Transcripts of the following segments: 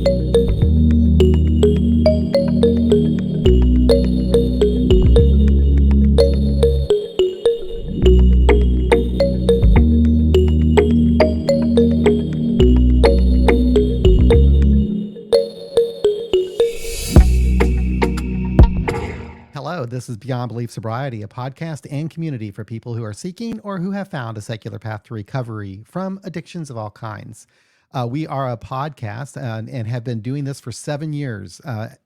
Hello, this is Beyond Belief Sobriety, a podcast and community for people who are seeking or who have found a secular path to recovery from addictions of all kinds. We are a podcast and have been doing this for 7 years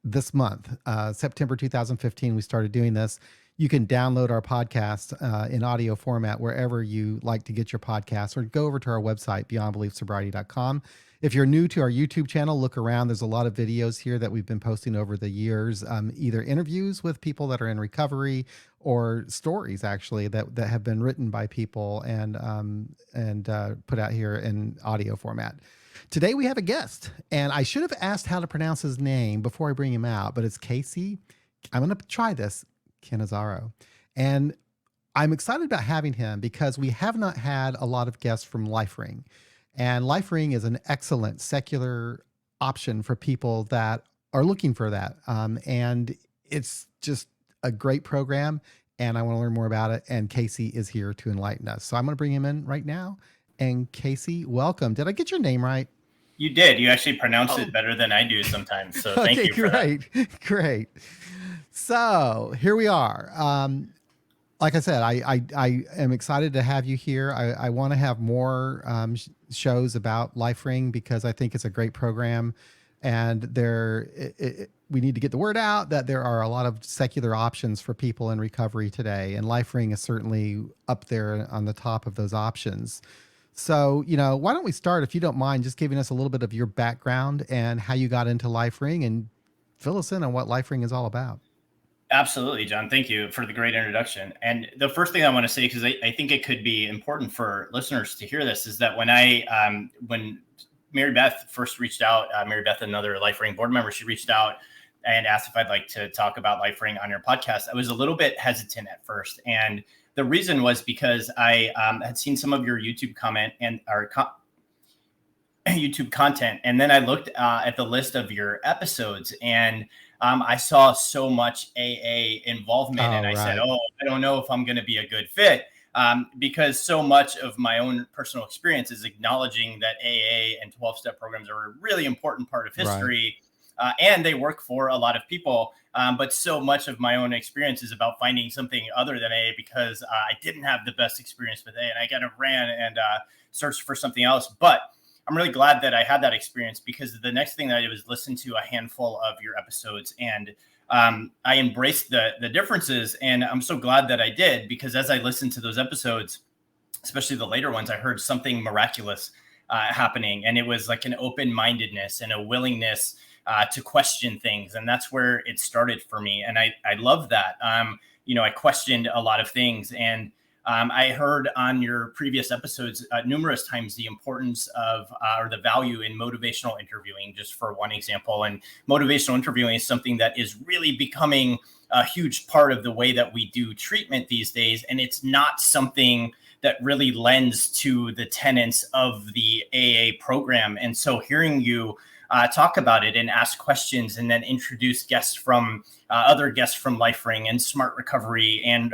this month. September 2015, we started doing this. You can download our podcast in audio format wherever you like to get your podcasts, or go over to our website, beyondbeliefsobriety.com. If you're new to our YouTube channel, look around. There's a lot of videos here that we've been posting over the years, either interviews with people that are in recovery or stories actually that have been written by people and put out here in audio format. Today we have a guest, and I should have asked how to pronounce his name before I bring him out, but it's Casey. I'm going to try this, Cannizzaro. And I'm excited about having him because we have not had a lot of guests from LifeRing. And LifeRing is an excellent secular option for people that are looking for that. And it's just a great program, and I want to learn more about it. And Casey is here to enlighten us. So I'm going to bring him in right now. And Casey, welcome. Did I get your name right? You did. You actually pronounced it better than I do sometimes. So thank you for that. Great. So here we are. Like I said, I am excited to have you here. I want to have more shows about LifeRing because I think it's a great program, and we need to get the word out that there are a lot of secular options for people in recovery today, and LifeRing is certainly up there on the top of those options. So, why don't we start, if you don't mind, just giving us a little bit of your background and how you got into LifeRing, and fill us in on what LifeRing is all about. Absolutely, John. Thank you for the great introduction. And the first thing I want to say, because I think it could be important for listeners to hear this, is that when Mary Beth first reached out, Mary Beth, another LifeRing board member, she reached out and asked if I'd like to talk about LifeRing on your podcast. I was a little bit hesitant at first. And the reason was because I had seen some of your YouTube YouTube content. And then I looked at the list of your episodes, and I saw so much AA involvement, and I said, I don't know if I'm going to be a good fit, because so much of my own personal experience is acknowledging that AA and 12-step programs are a really important part of history, and they work for a lot of people. But so much of my own experience is about finding something other than AA, because I didn't have the best experience with AA, and I kind of ran and searched for something else. But I'm really glad that I had that experience, because the next thing that I did was listen to a handful of your episodes, and I embraced the differences. And I'm so glad that I did, because as I listened to those episodes, especially the later ones, I heard something miraculous happening. And it was like an open-mindedness and a willingness to question things. And that's where it started for me. And I love that. I questioned a lot of things, and I heard on your previous episodes numerous times the importance of or the value in motivational interviewing, just for one example. And motivational interviewing is something that is really becoming a huge part of the way that we do treatment these days. And it's not something that really lends to the tenets of the AA program. And so hearing you talk about it and ask questions, and then introduce guests from other guests from LifeRing and Smart Recovery, and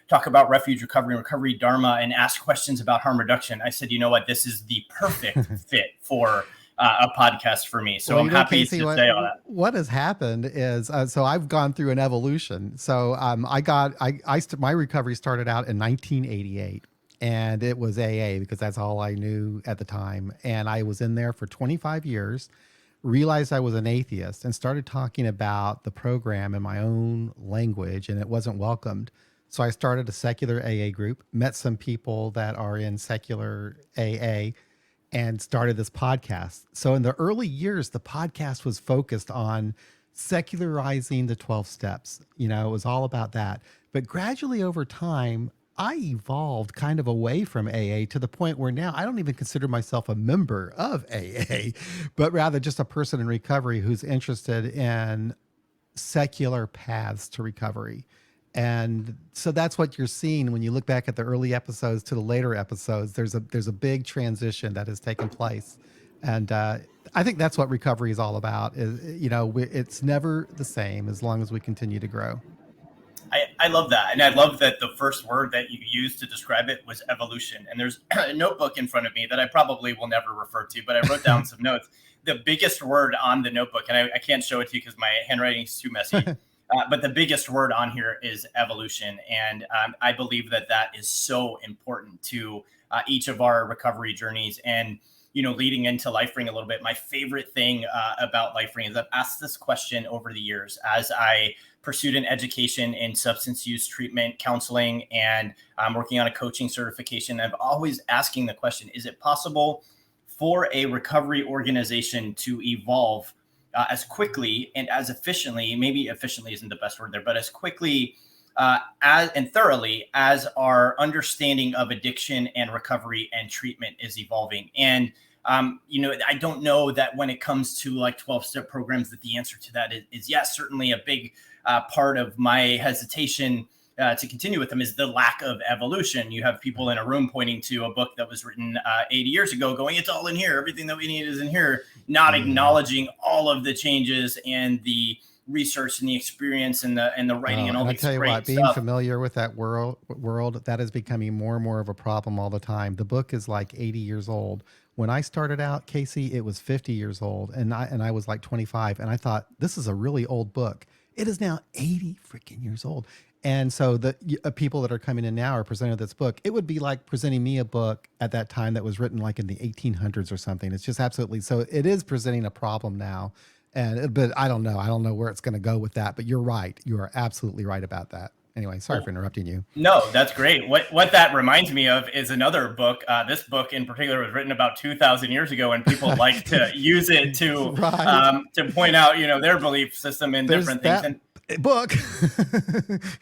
talk about refuge recovery and recovery dharma, and ask questions about harm reduction, I said, you know what, this is the perfect fit for a podcast for me. So I'm happy Casey, to say all that. What has happened is, so I've gone through an evolution. So my recovery started out in 1988. And it was AA, because that's all I knew at the time. And I was in there for 25 years, realized I was an atheist, and started talking about the program in my own language, and it wasn't welcomed. So I started a secular AA group, met some people that are in secular AA, and started this podcast. So in the early years, the podcast was focused on secularizing the 12 steps. It was all about that. But gradually over time, I evolved kind of away from AA to the point where now I don't even consider myself a member of AA, but rather just a person in recovery who's interested in secular paths to recovery. And so that's what you're seeing when you look back at the early episodes to the later episodes. There's a big transition that has taken place. And I think that's what recovery is all about. Is, it's never the same as long as we continue to grow. I love that. And I love that the first word that you used to describe it was evolution. And there's a notebook in front of me that I probably will never refer to, but I wrote down some notes. The biggest word on the notebook, and I can't show it to you because my handwriting is too messy, but the biggest word on here is evolution. And I believe that is so important to each of our recovery journeys. And, leading into LifeRing a little bit, my favorite thing about LifeRing is I've asked this question over the years as I pursued an education in substance use treatment counseling, and I'm working on a coaching certification. I'm always asking the question, is it possible for a recovery organization to evolve as quickly and as efficiently, maybe efficiently isn't the best word there, but as quickly and thoroughly as our understanding of addiction and recovery and treatment is evolving? And I don't know that when it comes to like 12-step programs that the answer to that is yes. Certainly a big part of my hesitation to continue with them is the lack of evolution. You have people in a room pointing to a book that was written 80 years ago going, it's all in here. Everything that we need is in here, not acknowledging all of the changes and the research and the experience and the writing and all these great stuff. I tell you what, being familiar with that world, that is becoming more and more of a problem all the time. The book is like 80 years old. When I started out, Casey, it was 50 years old, and I was like 25, and I thought, this is a really old book. It is now 80 freaking years old. And so the people that are coming in now are presented this book. It would be like presenting me a book at that time that was written like in the 1800s or something. It's just absolutely, so it is presenting a problem now. But I don't know where it's going to go with that, but you're right. You are absolutely right about that. Anyway, sorry for interrupting you. No, that's great. What that reminds me of is another book. This book in particular was written about 2,000 years ago, and people like to use it to point out, their belief system and different things. And book.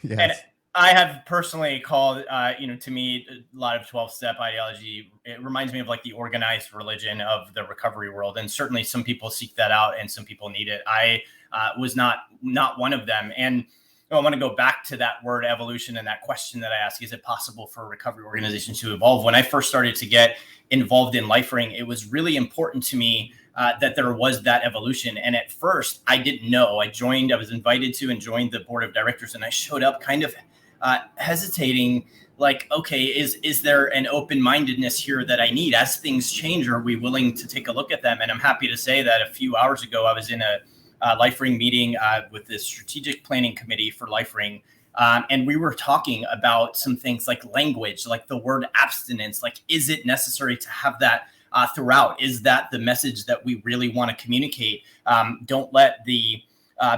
Yes. And I have personally called, to me, a lot of 12-step ideology. It reminds me of like the organized religion of the recovery world. And certainly some people seek that out and some people need it. I was not one of them. And I want to go back to that word evolution and that question that I asked, is it possible for recovery organizations to evolve? When I first started to get involved in LifeRing, it was really important to me that there was that evolution. And at first I didn't know. I was invited to and joined the board of directors, and I showed up kind of hesitating, like, okay, is there an open-mindedness here that I need? As things change, are we willing to take a look at them? And I'm happy to say that a few hours ago, I was in a LifeRing meeting with the strategic planning committee for LifeRing. And we were talking about some things like language, like the word abstinence. Like, is it necessary to have that throughout? Is that the message that we really want to communicate? Don't let the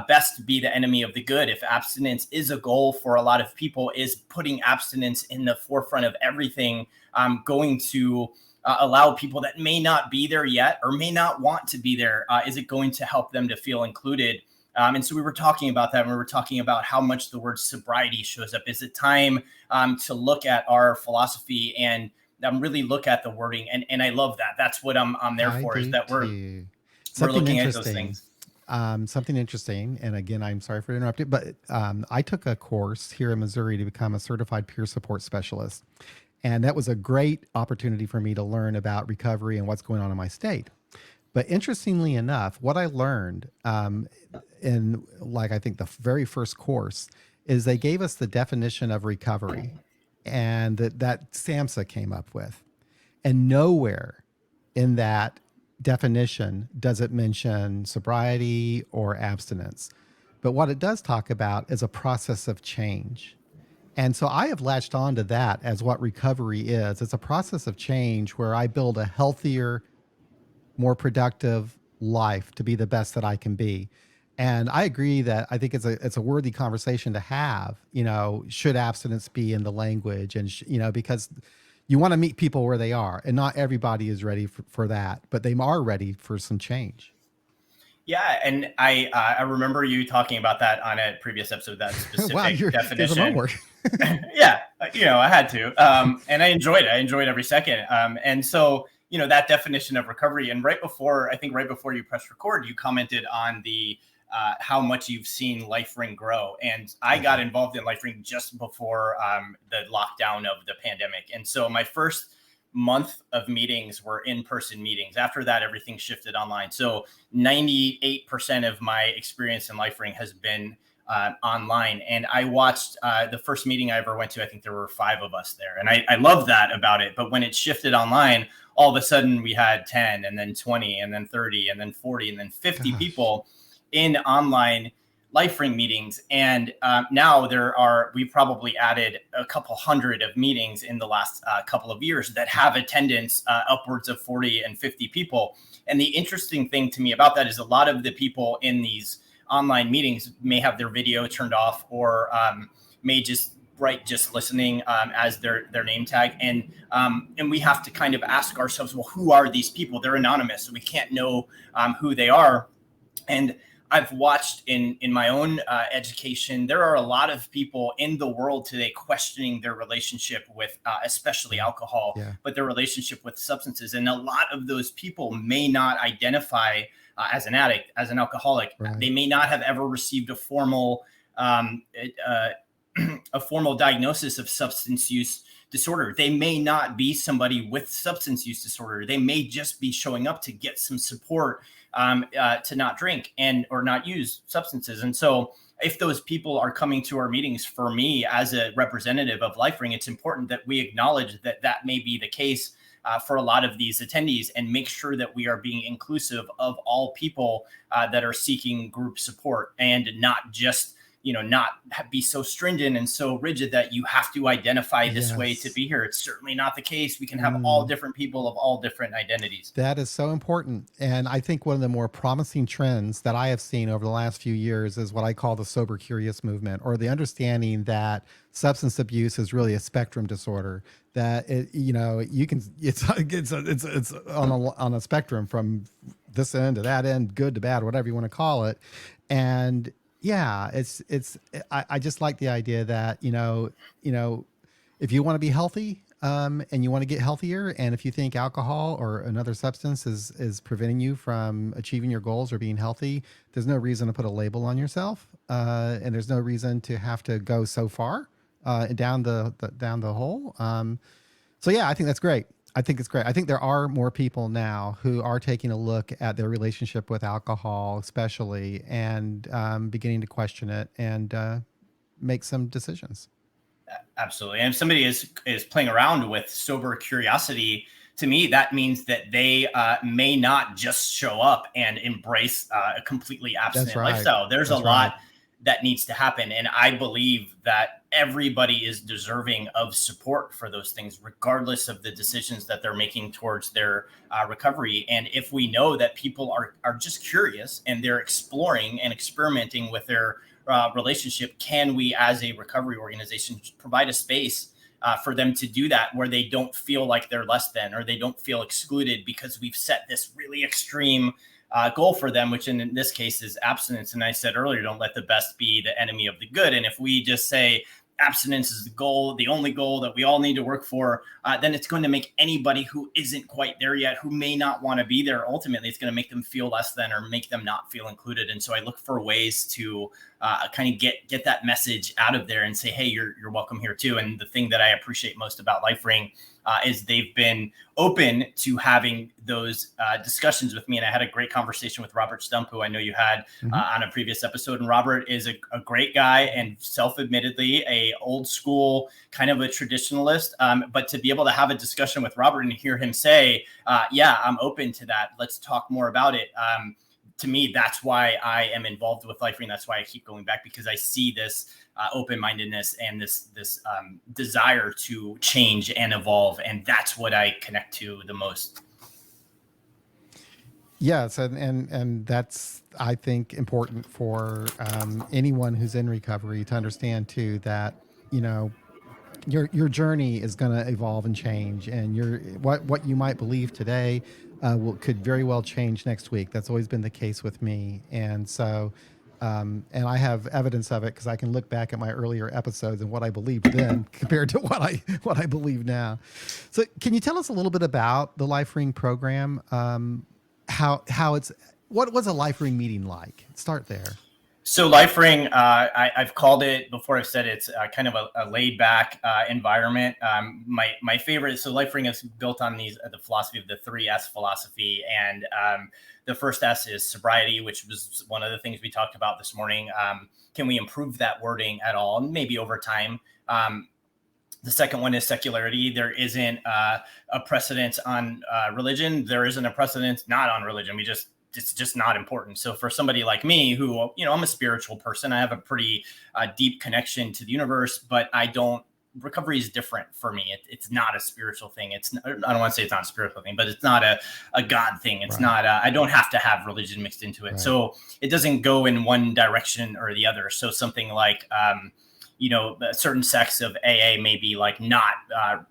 best be the enemy of the good. If abstinence is a goal for a lot of people, is putting abstinence in the forefront of everything going to allow people that may not be there yet or may not want to be there? Is it going to help them to feel included? And so we were talking about that. We were talking about how much the word sobriety shows up. Is it time to look at our philosophy and really look at the wording? And I love that. That's what I'm there for, is that we're looking at those things. Something interesting, and again, I'm sorry for interrupting, but I took a course here in Missouri to become a certified peer support specialist. And that was a great opportunity for me to learn about recovery and what's going on in my state. But interestingly enough, what I learned in, like, I think the very first course is they gave us the definition of recovery, and that SAMHSA came up with. And nowhere in that definition does it mention sobriety or abstinence. But what it does talk about is a process of change. And so I have latched on to that as what recovery is. It's a process of change where I build a healthier, more productive life to be the best that I can be. And I agree that I think it's a worthy conversation to have, should abstinence be in the language? And, because you want to meet people where they are, and not everybody is ready for that, but they are ready for some change. Yeah, and I remember you talking about that on a previous episode, that specific definition. Homework. Yeah, I had to, and I enjoyed it. I enjoyed every second. And so, that definition of recovery. And right before you pressed record, you commented on the how much you've seen LifeRing grow. And I got involved in LifeRing just before the lockdown of the pandemic. And so my first month of meetings were in-person meetings. After that, everything shifted online. So 98% of my experience in LifeRing has been online. And I watched the first meeting I ever went to. I think there were 5 of us there. And I love that about it. But when it shifted online, all of a sudden we had 10 and then 20 and then 30 and then 40 and then 50 people in online LifeRing meetings. And now we've probably added a couple hundred of meetings in the last couple of years that have attendance upwards of 40 and 50 people. And the interesting thing to me about that is a lot of the people in these online meetings may have their video turned off or may just write just listening as their name tag. And we have to kind of ask ourselves, well, who are these people? They're anonymous, so we can't know who they are. And I've watched in my own education, there are a lot of people in the world today questioning their relationship with especially alcohol, but their relationship with substances. And a lot of those people may not identify as an addict, as an alcoholic. Right. They may not have ever received a formal diagnosis of substance use disorder. They may not be somebody with substance use disorder. They may just be showing up to get some support to not drink or not use substances. And so if those people are coming to our meetings, for me as a representative of LifeRing, it's important that we acknowledge that may be the case for a lot of these attendees and make sure that we are being inclusive of all people that are seeking group support and not just not be so stringent and so rigid that you have to identify this way to be here. It's certainly not the case. We can have all different people of all different identities. That is so important. And I think one of the more promising trends that I have seen over the last few years is what I call the sober curious movement, or the understanding that substance abuse is really a spectrum disorder, that it's on a spectrum from this end to that end, good to bad, whatever you want to call it. And I just like the idea that, if you want to be healthy, and you want to get healthier, and if you think alcohol or another substance is preventing you from achieving your goals or being healthy, there's no reason to put a label on yourself. And there's no reason to have to go so far, down the hole. I think that's great. I think it's great. I think there are more people now who are taking a look at their relationship with alcohol, especially, and beginning to question it and make some decisions. Absolutely. And if somebody is playing around with sober curiosity, to me, that means that they may not just show up and embrace a completely abstinent lifestyle. There's a lot that needs to happen. And I believe that everybody is deserving of support for those things, regardless of the decisions that they're making towards their recovery. And if we know that people are just curious and they're exploring and experimenting with their relationship, can we as a recovery organization provide a space for them to do that, where they don't feel like they're less than, or they don't feel excluded because we've set this really extreme goal for them, which in this case is abstinence. And I said earlier, don't let the best be the enemy of the good. And if we just say abstinence is the goal, the only goal that we all need to work for, then it's going to make anybody who isn't quite there yet, who may not want to be there, ultimately it's going to make them feel less than or make them not feel included. And so I look for ways to kind of get that message out of there and say, hey, you're welcome here too. And the thing that I appreciate most about LifeRing is they've been open to having those discussions with me. And I had a great conversation with Robert Stump, who I know you had on a previous episode. And Robert is a great guy and self-admittedly a old school kind of a traditionalist. But to be able to have a discussion with Robert and hear him say, I'm open to that. Let's talk more about it. To me, that's why I am involved with LifeRing. That's why I keep going back, because I see this open-mindedness and this desire to change and evolve. And that's what I connect to the most. Yes. And that's, I think, important for anyone who's in recovery to understand too, that, your journey is going to evolve and change, and what you might believe today could very well change next week. That's always been the case with me. And so, and I have evidence of it because I can look back at my earlier episodes and what I believed then compared to what I believe now. So can you tell us a little bit about the LifeRing program? How it's, what was a LifeRing meeting like? Start there. So LifeRing, I've called it before. I've said it's kind of a laid back environment. My favorite. So LifeRing is built on the philosophy of the 3S philosophy, and the first S is sobriety, which was one of the things we talked about this morning. Can we improve that wording at all? Maybe over time. The second one is secularity. There isn't a precedence on religion. There isn't a precedence not on religion. It's just not important. So for somebody like me, who, I'm a spiritual person, I have a pretty deep connection to the universe, but recovery is different for me. It's not a spiritual thing. I don't want to say it's not a spiritual thing, but it's not a God thing. It's not, I don't have to have religion mixed into it. Right. So it doesn't go in one direction or the other. So something like, a certain sects of AA may be like not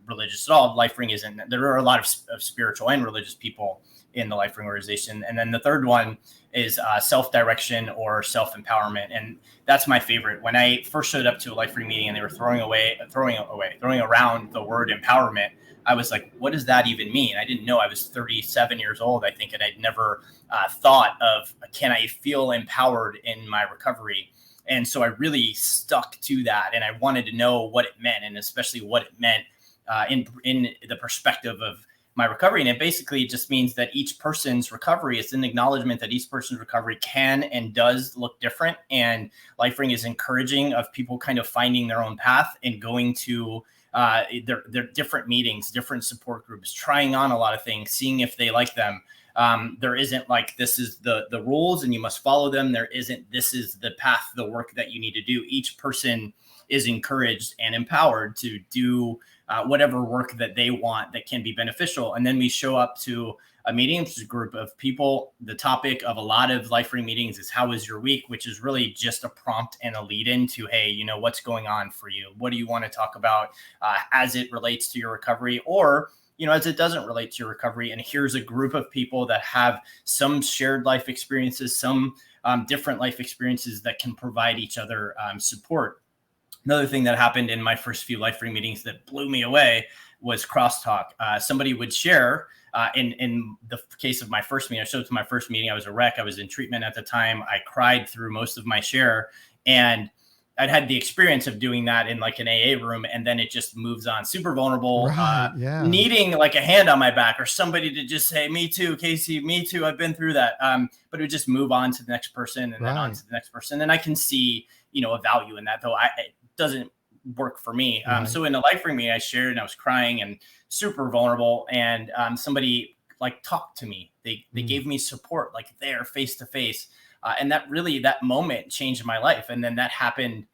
religious at all. LifeRing isn't. There are a lot of spiritual and religious people in the LifeRing organization. And then the third one is self-direction or self-empowerment. And that's my favorite. When I first showed up to a LifeRing meeting and they were throwing around the word empowerment, I was like, what does that even mean? I didn't know. I was 37 years old, I think, and I'd never thought of, can I feel empowered in my recovery? And so I really stuck to that, and I wanted to know what it meant, and especially what it meant in the perspective of my recovery. And it basically just means that each person's recovery, it's an acknowledgement that each person's recovery can and does look different. And LifeRing is encouraging of people kind of finding their own path and going to their different meetings, different support groups, trying on a lot of things, seeing if they like them. There isn't like, this is the rules and you must follow them. There isn't, this is the path, the work that you need to do. Each person is encouraged and empowered to do whatever work that they want that can be beneficial. And then we show up to a meeting, which is a group of people. The topic of a lot of LifeRing meetings is how was your week, which is really just a prompt and a lead into, hey, what's going on for you? What do you want to talk about as it relates to your recovery, or as it doesn't relate to your recovery? And here's a group of people that have some shared life experiences, some different life experiences that can provide each other support. Another thing that happened in my first few LifeRing meetings that blew me away was crosstalk. Somebody would share, in the case of my first meeting, I showed up to my first meeting, I was a wreck. I was in treatment at the time. I cried through most of my share, and I'd had the experience of doing that in like an AA room, and then it just moves on. Super vulnerable, right, needing like a hand on my back or somebody to just say, me too, Casey, me too. I've been through that. But it would just move on to the next person and then on to the next person. And I can see, a value in that, though it doesn't work for me. Right. So in a LifeRing meeting, I shared and I was crying and super vulnerable. And somebody like talked to me. They gave me support, like there face to face. And that moment changed my life. And then that happened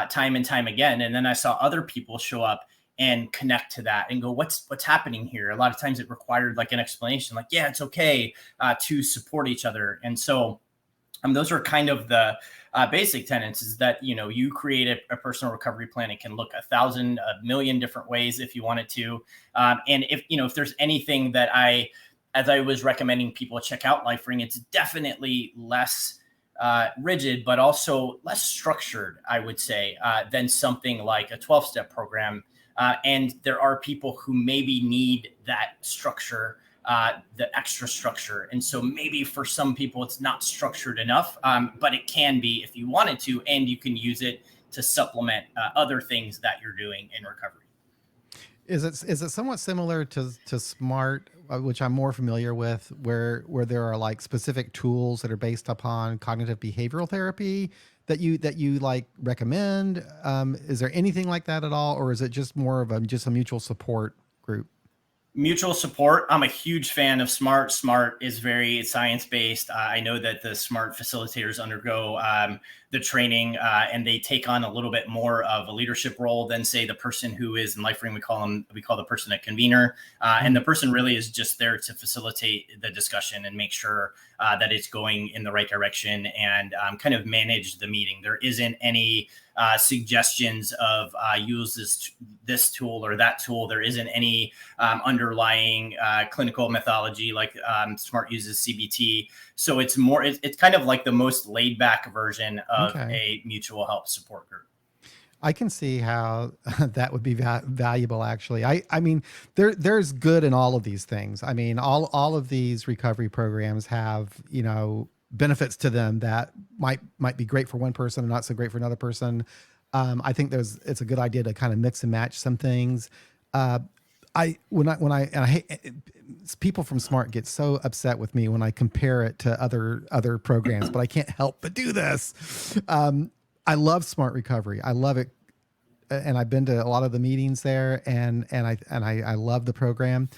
time and time again. And then I saw other people show up and connect to that and go, what's happening here? A lot of times it required like an explanation, like, yeah, it's okay to support each other. And so those are kind of the basic tenets, is that, you create a personal recovery plan. It can look 1,000, 1,000,000 different ways if you want it to. And if there's anything that as I was recommending people check out LifeRing, it's definitely less rigid, but also less structured, I would say, than something like a 12-step program. And there are people who maybe need that structure, the extra structure. And so maybe for some people, it's not structured enough, but it can be if you wanted to, and you can use it to supplement other things that you're doing in recovery. Is it somewhat similar to SMART, which I'm more familiar with, where there are like specific tools that are based upon cognitive behavioral therapy that you like recommend? Is there anything like that at all, or is it just more of just a mutual support group? Mutual support. I'm a huge fan of SMART. SMART is very science-based. I know that the SMART facilitators undergo the training and they take on a little bit more of a leadership role than, say, the person who is in LifeRing. We call the person a convener. And the person really is just there to facilitate the discussion and make sure that it's going in the right direction and kind of manage the meeting. There isn't any suggestions of use this tool or that tool. There isn't any underlying clinical methodology like SMART uses CBT. So it's more, it's kind of like the most laid back version of a mutual help support group. I can see how that would be valuable, actually. I mean, there's good in all of these things. I mean, all of these recovery programs have, benefits to them that might be great for one person and not so great for another person. I think it's a good idea to kind of mix and match some things. When I hate people from Smart get so upset with me when I compare it to other programs, but I can't help but do this. I love Smart Recovery. I love it, and I've been to a lot of the meetings there, and I love the program.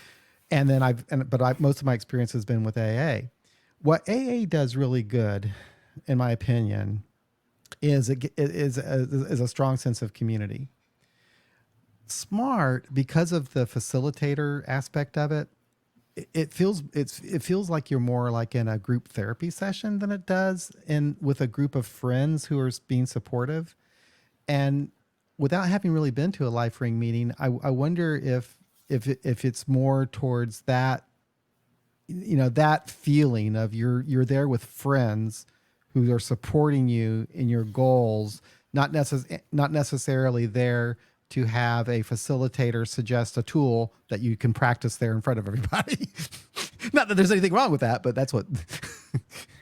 And then most of my experience has been with AA. What AA does really good, in my opinion, is a strong sense of community. Smart, because of the facilitator aspect of it, it feels like you're more like in a group therapy session than it does with a group of friends who are being supportive. And without having really been to a LifeRing meeting, I wonder if it's more towards that, that feeling of you're there with friends who are supporting you in your goals, not necessarily there to have a facilitator suggest a tool that you can practice there in front of everybody. Not that there's anything wrong with that, but that's what.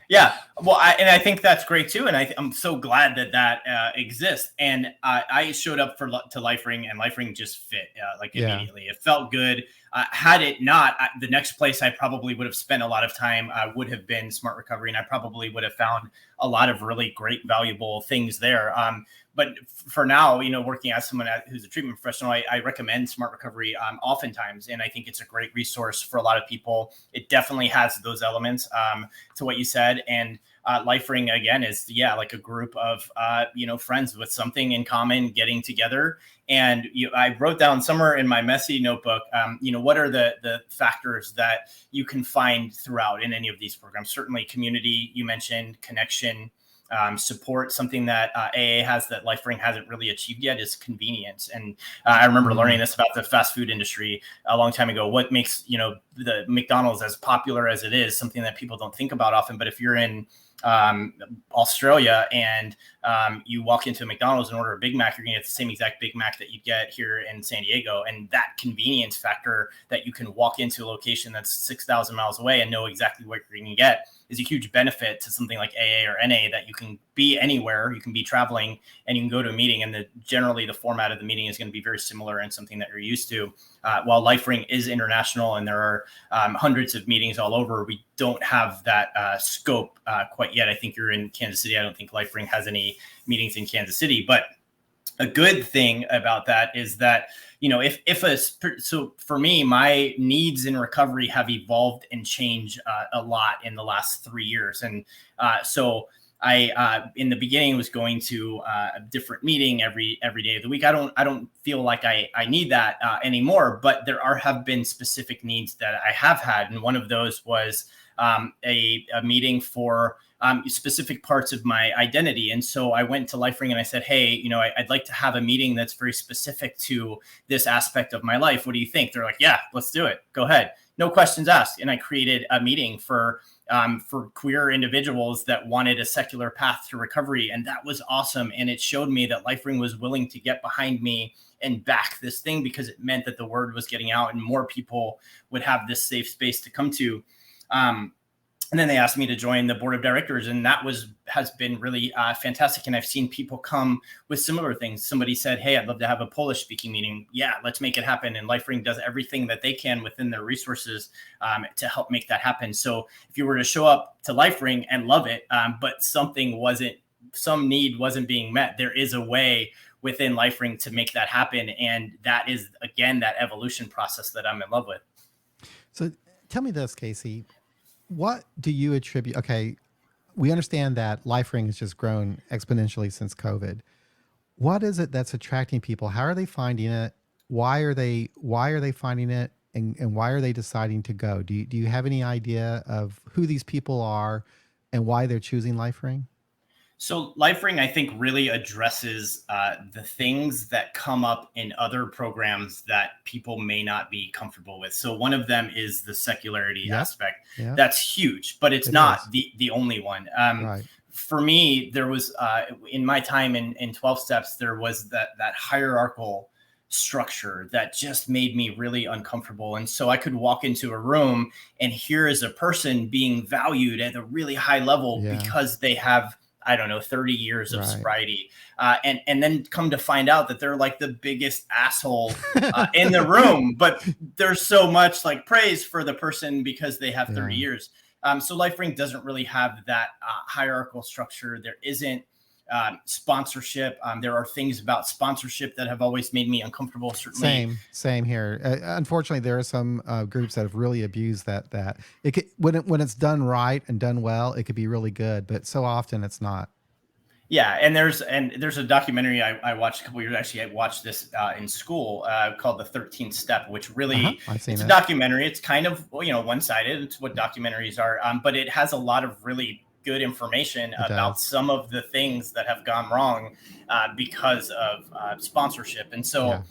Yeah, well, I think that's great too, and I'm so glad that exists. And I showed up to LifeRing, and LifeRing just fit immediately. It felt good. Had it not, the next place I probably would have spent a lot of time would have been Smart Recovery, and I probably would have found a lot of really great, valuable things there. But for now, working as someone who's a treatment professional, I recommend Smart Recovery oftentimes. And I think it's a great resource for a lot of people. It definitely has those elements to what you said. And LifeRing, again, is, like a group of, friends with something in common getting together. And I wrote down somewhere in my messy notebook, what are the factors that you can find throughout in any of these programs? Certainly community, you mentioned, connection, support. Something that AA has that LifeRing hasn't really achieved yet is convenience. And I remember learning this about the fast food industry a long time ago. What makes the McDonald's as popular as it is, something that people don't think about often. But if you're in Australia and you walk into a McDonald's and order a Big Mac, you're gonna get the same exact Big Mac that you get here in San Diego. And that convenience factor that you can walk into a location that's 6,000 miles away and know exactly what you're gonna get is a huge benefit to something like AA or NA, that you can be anywhere, you can be traveling, and you can go to a meeting, and generally the format of the meeting is going to be very similar and something that you're used to. While LifeRing is international and there are hundreds of meetings all over, we don't have that scope quite yet. I think you're in Kansas City. I don't think LifeRing has any meetings in Kansas City, but a good thing about that is that, so for me, my needs in recovery have evolved and changed a lot in the last 3 years. And so I, in the beginning, was going to a different meeting every day of the week. I don't feel like I need that anymore, but there have been specific needs that I have had. And one of those was a meeting for specific parts of my identity. And so I went to LifeRing and I said, hey, I'd like to have a meeting that's very specific to this aspect of my life. What do you think? They're like, yeah, let's do it. Go ahead. No questions asked. And I created a meeting for queer individuals that wanted a secular path to recovery. And that was awesome. And it showed me that LifeRing was willing to get behind me and back this thing, because it meant that the word was getting out and more people would have this safe space to come to. And then they asked me to join the board of directors, and that has been really fantastic. And I've seen people come with similar things. Somebody said, hey, I'd love to have a Polish speaking meeting. Yeah, let's make it happen. And LifeRing does everything that they can within their resources to help make that happen. So if you were to show up to LifeRing and love it, but some need wasn't being met, there is a way within LifeRing to make that happen. And that is, again, that evolution process that I'm in love with. So tell me this, Casey. What do you attribute? Okay, we understand that LifeRing has just grown exponentially since COVID. What is it that's attracting people? How are they finding it? Why are they finding it? And why are they deciding to go? Do you have any idea of who these people are and why they're choosing LifeRing? So LifeRing, I think, really addresses the things that come up in other programs that people may not be comfortable with. So one of them is the secularity aspect. Yep. That's huge, but it's not the only one. Right. For me, there was in my time in 12 steps, there was that hierarchical structure that just made me really uncomfortable. And so I could walk into a room and here is a person being valued at a really high level because they have, I don't know, 30 years of sobriety. And then come to find out that they're like the biggest asshole in the room, but there's so much like praise for the person because they have 30 years. So LifeRing doesn't really have that hierarchical structure. There isn't sponsorship. There are things about sponsorship that have always made me uncomfortable. Certainly, same here. Unfortunately, there are some groups that have really abused that. It could, when it's done right and done well, it could be really good, but so often it's not. Yeah, and there's a documentary I watched a couple years. Actually, I watched this in school called The 13th Step, which really it's a documentary. It's kind of one-sided. It's what documentaries are, but it has a lot of really good information about some of the things that have gone wrong because of sponsorship. And so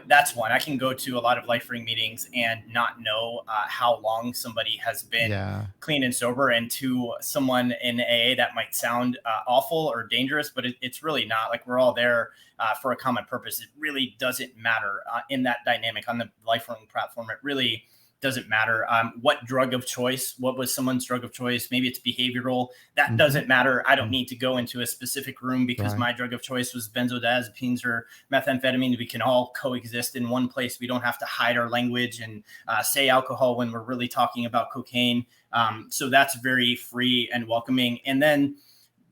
that's one. I can go to a lot of LifeRing meetings and not know how long somebody has been clean and sober. And to someone in AA, that might sound awful or dangerous, but it's really not. Like, we're all there for a common purpose. It really doesn't matter in that dynamic on the LifeRing platform. It really doesn't matter what drug of choice, what was someone's drug of choice. Maybe it's behavioral. That doesn't matter. I don't need to go into a specific room because my drug of choice was benzodiazepines or methamphetamine. We can all coexist in one place. We don't have to hide our language and say alcohol when we're really talking about cocaine. So that's very free and welcoming. And then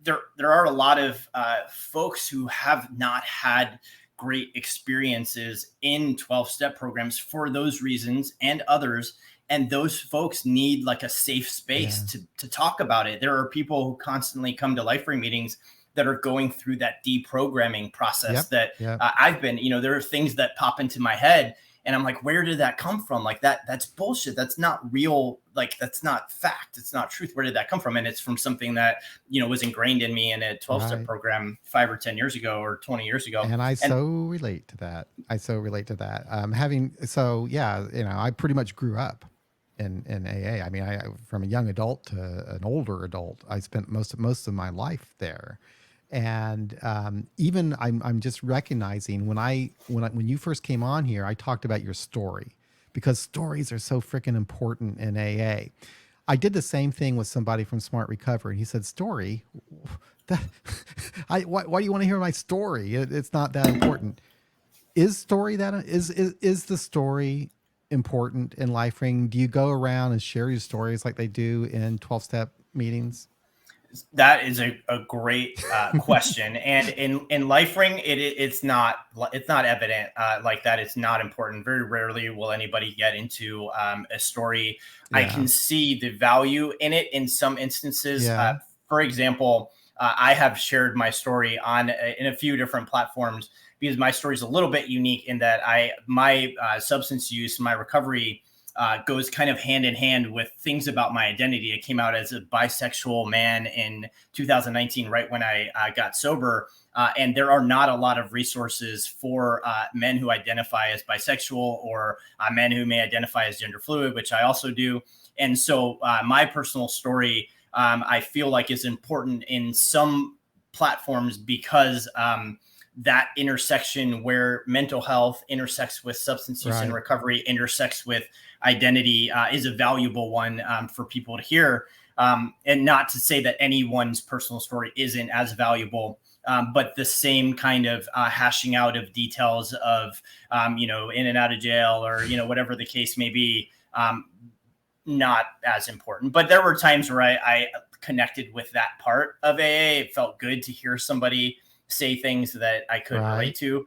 there are a lot of folks who have not had great experiences in 12-step programs for those reasons and others. And those folks need like a safe space to talk about it. There are people who constantly come to LifeRing meetings that are going through that deprogramming process I've been, there are things that pop into my head and I'm like, where did that come from? Like that's bullshit. That's not real. Like, that's not fact. It's not truth. Where did that come from? And it's from something that, was ingrained in me in a 12-step program 5 or 10 years ago or 20 years ago. And I so relate to that. I pretty much grew up in AA. I mean, I from a young adult to an older adult, I spent most of my life there. And even I'm just recognizing when you first came on here, I talked about your story because stories are so freaking important in AA. I did the same thing with somebody from Smart Recovery, and he said, "Story? Why do you want to hear my story? It's not that important." Is the story important in LifeRing? Do you go around and share your stories like they do in 12-step meetings? That is a great question. And in LifeRing, it's not evident like that. It's not important. Very rarely will anybody get into a story. I can see the value in it in some instances. For example, I have shared my story in a few different platforms because my story is a little bit unique in that my substance use, my recovery goes kind of hand in hand with things about my identity. I came out as a bisexual man in 2019, right when I got sober. And there are not a lot of resources for men who identify as bisexual or men who may identify as gender fluid, which I also do. And so my personal story, I feel like is important in some platforms because that intersection where mental health intersects with substance use and recovery intersects with identity is a valuable one for people to hear. And not to say that anyone's personal story isn't as valuable, but the same kind of hashing out of details of, in and out of jail or, whatever the case may be, not as important. But there were times where I connected with that part of AA. It felt good to hear somebody say things that I could relate to.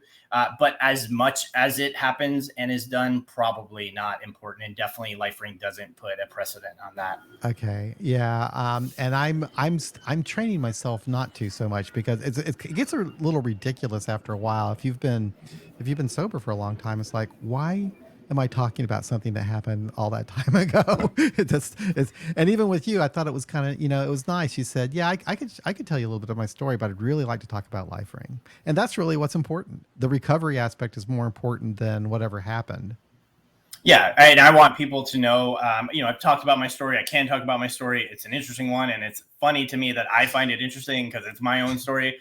But as much as it happens and is done, probably not important. And definitely LifeRing doesn't put a precedent on that. Okay. Yeah. And I'm training myself not to so much because it gets a little ridiculous after a while. If you've been sober for a long time, it's like, why am I talking about something that happened all that time ago? And even with you, I thought it was kind of, it was nice. You said, yeah, I could tell you a little bit of my story, but I'd really like to talk about LifeRing. And that's really what's important. The recovery aspect is more important than whatever happened. Yeah. And I want people to know, I've talked about my story. I can talk about my story. It's an interesting one. And it's funny to me that I find it interesting because it's my own story.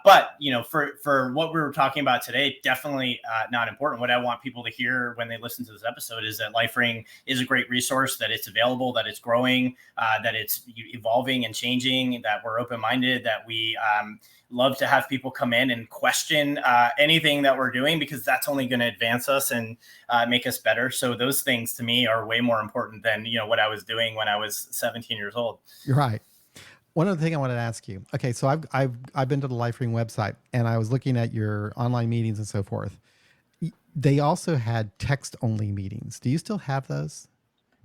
But, for what we were talking about today, definitely not important. What I want people to hear when they listen to this episode is that LifeRing is a great resource, that it's available, that it's growing, that it's evolving and changing, that we're open-minded, that we love to have people come in and question anything that we're doing, because that's only going to advance us and make us better. So those things to me are way more important than, what I was doing when I was 17 years old. You're right. One other thing I wanted to ask you. Okay, so I've been to the LifeRing website, and I was looking at your online meetings and so forth. They also had text-only meetings. Do you still have those?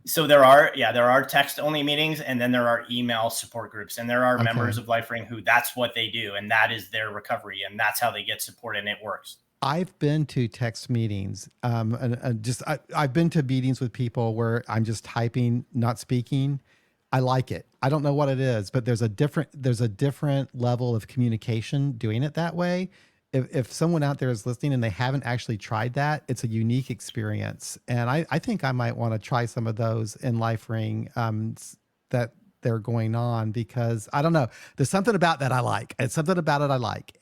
So there are text-only meetings, and then there are email support groups, and there are members of LifeRing who that's what they do, and that is their recovery, and that's how they get support, and it works. I've been to text meetings, I've been to meetings with people where I'm just typing, not speaking. I like it. I don't know what it is, but there's a different level of communication doing it that way. If someone out there is listening and they haven't actually tried that, it's a unique experience. And I think I might want to try some of those in LifeRing that they're going on, because I don't know, there's something about that I like. It's something about it I like.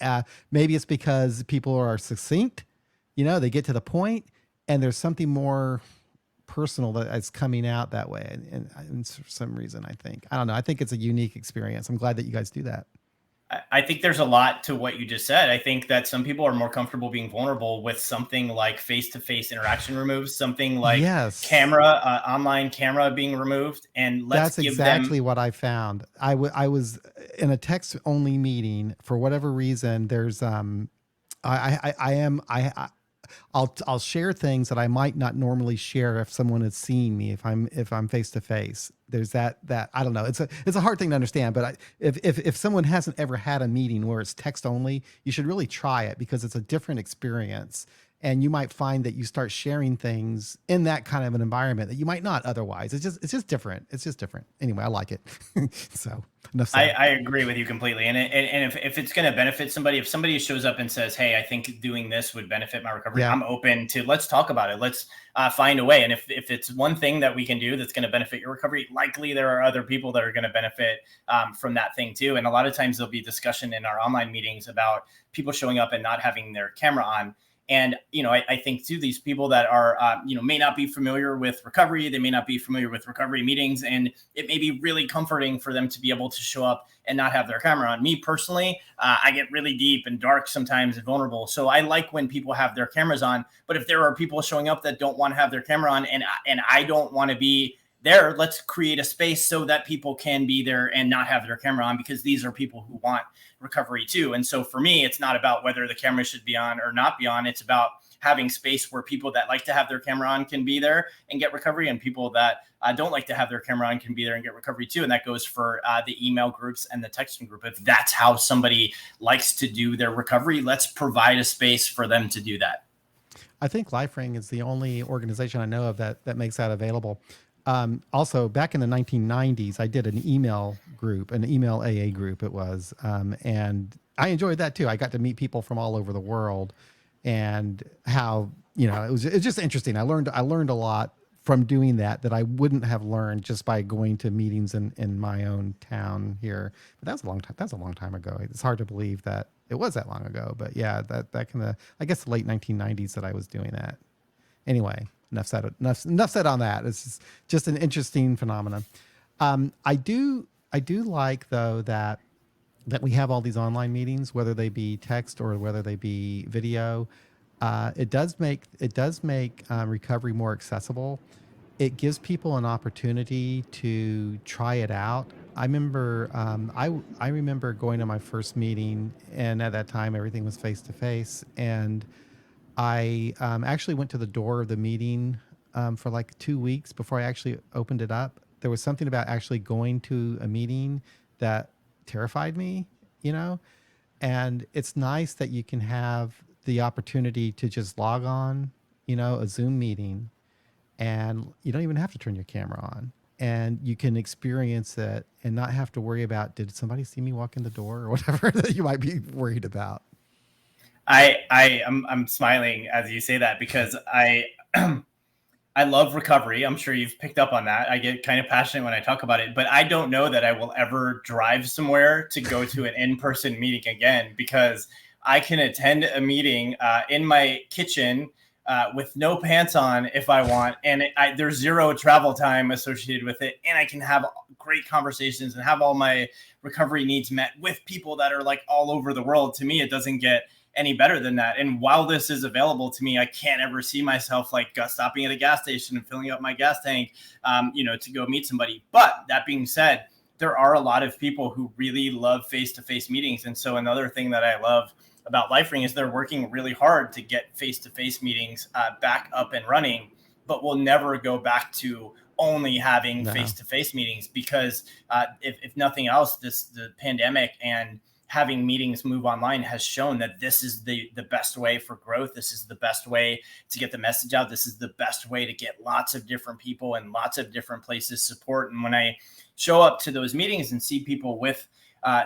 Maybe it's because people are succinct, they get to the point, and there's something more personal that's coming out that way. And for some reason, I don't know. I think it's a unique experience. I'm glad that you guys do that. I think there's a lot to what you just said. I think that some people are more comfortable being vulnerable with something like face-to-face interaction removed, something like online camera being removed. And that's exactly what I found. I was in a text-only meeting for whatever reason. There's I'll share things that I might not normally share if someone has seen me, if I'm face to face. There's that I don't know. It's a hard thing to understand, but if someone hasn't ever had a meeting where it's text only, you should really try it, because it's a different experience. And you might find that you start sharing things in that kind of an environment that you might not otherwise. It's just different. It's just different. Anyway, I like it. So enough said. I agree with you completely. And if it's going to benefit somebody, if somebody shows up and says, hey, I think doing this would benefit my recovery, I'm open to, let's talk about it. Let's find a way. And if it's one thing that we can do that's going to benefit your recovery, likely there are other people that are going to benefit from that thing too. And a lot of times there'll be discussion in our online meetings about people showing up and not having their camera on. And, I think too, these people that are, may not be familiar with recovery, they may not be familiar with recovery meetings, and it may be really comforting for them to be able to show up and not have their camera on. Me personally, I get really deep and dark sometimes and vulnerable. So I like when people have their cameras on, but if there are people showing up that don't want to have their camera on, and I don't want to be there, let's create a space so that people can be there and not have their camera on, because these are people who want recovery too. And so for me, it's not about whether the camera should be on or not be on. It's about having space where people that like to have their camera on can be there and get recovery, and people that don't like to have their camera on can be there and get recovery too. And that goes for the email groups and the texting group. If that's how somebody likes to do their recovery, let's provide a space for them to do that. I think LifeRing is the only organization I know of that makes that available. Also, back in the 1990s, I did an email group, an email AA group it was, and I enjoyed that too. I got to meet people from all over the world, and how, it's just interesting. I learned a lot from doing that I wouldn't have learned just by going to meetings in my own town here. But that's a long time ago. It's hard to believe that it was that long ago, but yeah, that kind of, I guess the late 1990s that I was doing that. Anyway. Enough said on that. It's just an interesting phenomenon. I do like, though, that we have all these online meetings, whether they be text or whether they be video. It does make recovery more accessible. It gives people an opportunity to try it out. I remember I remember going to my first meeting, and at that time everything was face to face, and I actually went to the door of the meeting for like 2 weeks before I actually opened it up. There was something about actually going to a meeting that terrified me, and it's nice that you can have the opportunity to just log on, a Zoom meeting, and you don't even have to turn your camera on, and you can experience it and not have to worry about, did somebody see me walk in the door or whatever that you might be worried about. I'm smiling as you say that, because I I love recovery. I'm sure you've picked up on that. I get kind of passionate when I talk about it, but I don't know that I will ever drive somewhere to go to an in-person meeting again, because I can attend a meeting in my kitchen with no pants on if I want. And there's zero travel time associated with it. And I can have great conversations and have all my recovery needs met with people that are like all over the world. To me, it doesn't get any better than that. And while this is available to me, I can't ever see myself like stopping at a gas station and filling up my gas tank, to go meet somebody. But that being said, there are a lot of people who really love face-to-face meetings. And so another thing that I love about LifeRing is they're working really hard to get face-to-face meetings back up and running, but we'll never go back to only having face-to-face meetings, because if nothing else, the pandemic and having meetings move online has shown that this is the best way for growth. This is the best way to get the message out. This is the best way to get lots of different people and lots of different places support. And when I show up to those meetings and see people with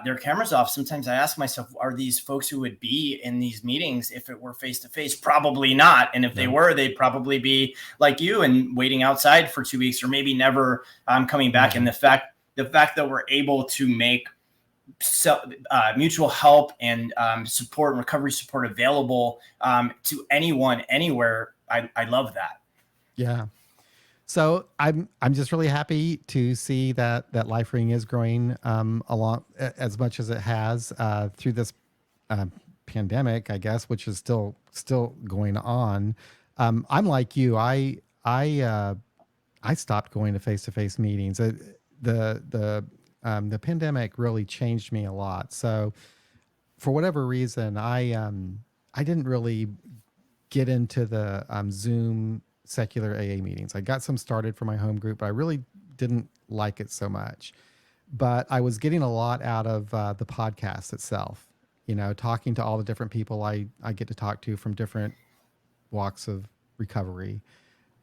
their cameras off, sometimes I ask myself, are these folks who would be in these meetings if it were face-to-face? Probably not. And if they were, they'd probably be like you and waiting outside for 2 weeks, or maybe never coming back. And the fact that we're able to make mutual help and support and recovery support available to anyone, anywhere, I love that. Yeah. So I'm just really happy to see that LifeRing is growing along as much as it has through this pandemic, I guess, which is still going on. I'm like you. I stopped going to face-to-face meetings. The pandemic really changed me a lot. So for whatever reason, I didn't really get into the Zoom secular AA meetings. I got some started for my home group, but I really didn't like it so much. But I was getting a lot out of the podcast itself, talking to all the different people I get to talk to from different walks of recovery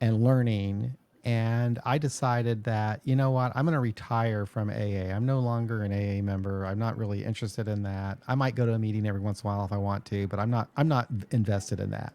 and learning. And I decided that, you know what, I'm going to retire from AA. I'm no longer an AA member. I'm not really interested in that. I might go to a meeting every once in a while if I want to, but I'm not invested in that.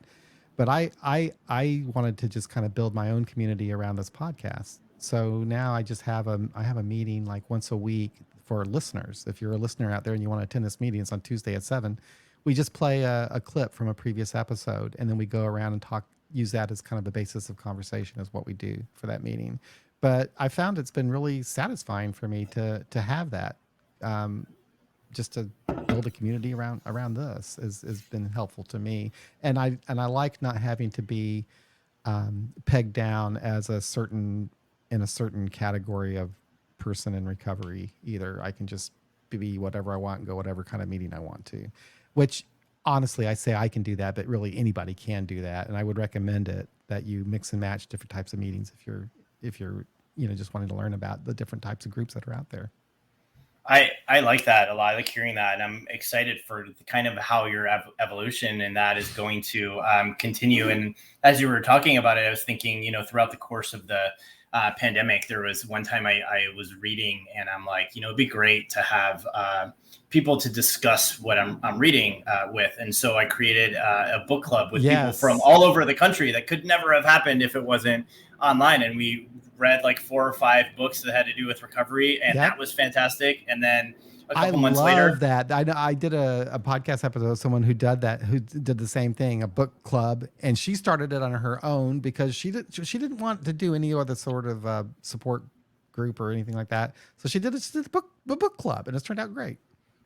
But I wanted to just kind of build my own community around this podcast. So now I just have a meeting like once a week for listeners. If you're a listener out there and you want to attend this meeting, it's on Tuesday at 7. We just play a clip from a previous episode, and then we go around and use that as kind of the basis of conversation is what we do for that meeting. But I found it's been really satisfying for me to have that. Just to build a community around this has been helpful to me. And I like not having to be pegged down as in a certain category of person in recovery either. I can just be whatever I want and go whatever kind of meeting I want to, which honestly, I say I can do that, but really anybody can do that. And I would recommend it that you mix and match different types of meetings if you're just wanting to learn about the different types of groups that are out there. I like that a lot. I like hearing that. And I'm excited for kind of how your evolution and that is going to continue. And as you were talking about it, I was thinking, throughout the course of the pandemic, there was one time I was reading and I'm like, it'd be great to have people to discuss what I'm reading with. And so I created a book club with people from all over the country that could never have happened if it wasn't online. And we read like 4 or 5 books that had to do with recovery. And that was fantastic. And then a couple months later. I love that. I did a podcast episode with someone who did the same thing, a book club, and she started it on her own because she didn't want to do any other sort of support group or anything like that. So she did a book club, and it's turned out great.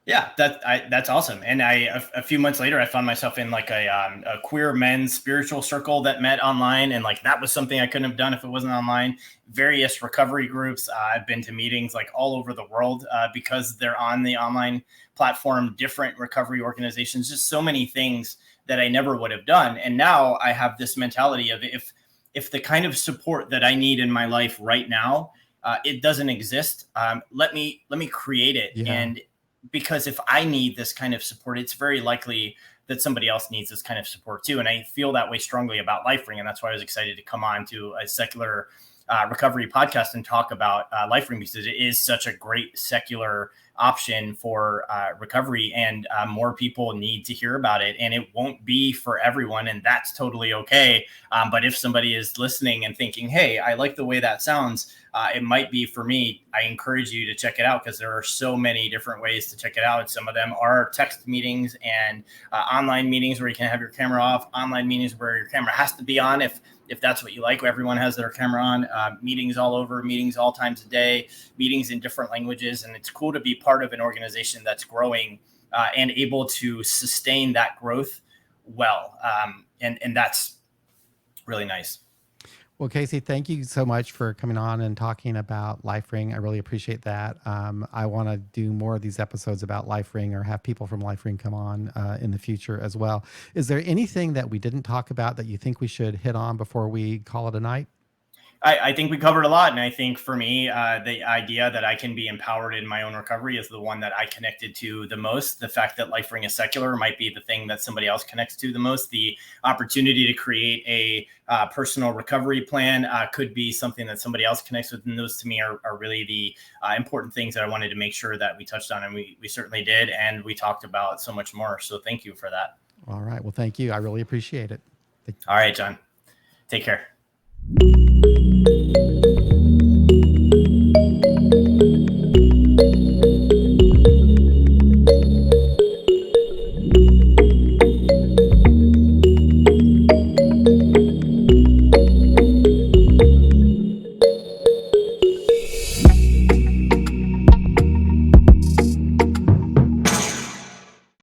Yeah, that's awesome. And a few months later, I found myself in like a queer men's spiritual circle that met online. And like, that was something I couldn't have done if it wasn't online. Various recovery groups. I've been to meetings like all over the world because they're on the online platform, different recovery organizations, just so many things that I never would have done. And now I have this mentality of if the kind of support that I need in my life right now, it doesn't exist, let me create it. Yeah. And because if I need this kind of support, it's very likely that somebody else needs this kind of support too. And I feel that way strongly about LifeRing. And that's why I was excited to come on to a secular recovery podcast and talk about LifeRing, because it is such a great secular option for recovery, and more people need to hear about it. And it won't be for everyone, and that's totally okay. But if somebody is listening and thinking, hey, I like the way that sounds, it might be for me, I encourage you to check it out, because there are so many different ways to check it out. Some of them are text meetings and online meetings where you can have your camera off, online meetings where your camera has to be on if that's what you like. Everyone has their camera on, meetings all over, meetings all times a day, meetings in different languages. And it's cool to be part of an organization that's growing and able to sustain that growth well. And that's really nice. Well, Casey, thank you so much for coming on and talking about LifeRing. I really appreciate that. I want to do more of these episodes about LifeRing, or have people from LifeRing come on in the future as well. Is there anything that we didn't talk about that you think we should hit on before we call it a night? I think we covered a lot. And I think for me, the idea that I can be empowered in my own recovery is the one that I connected to the most. The fact that LifeRing is secular might be the thing that somebody else connects to the most. The opportunity to create a personal recovery plan could be something that somebody else connects with. And those to me are really the important things that I wanted to make sure that we touched on. And we certainly did. And we talked about so much more. So thank you for that. All right. Well, thank you. I really appreciate it. All right, John. Take care.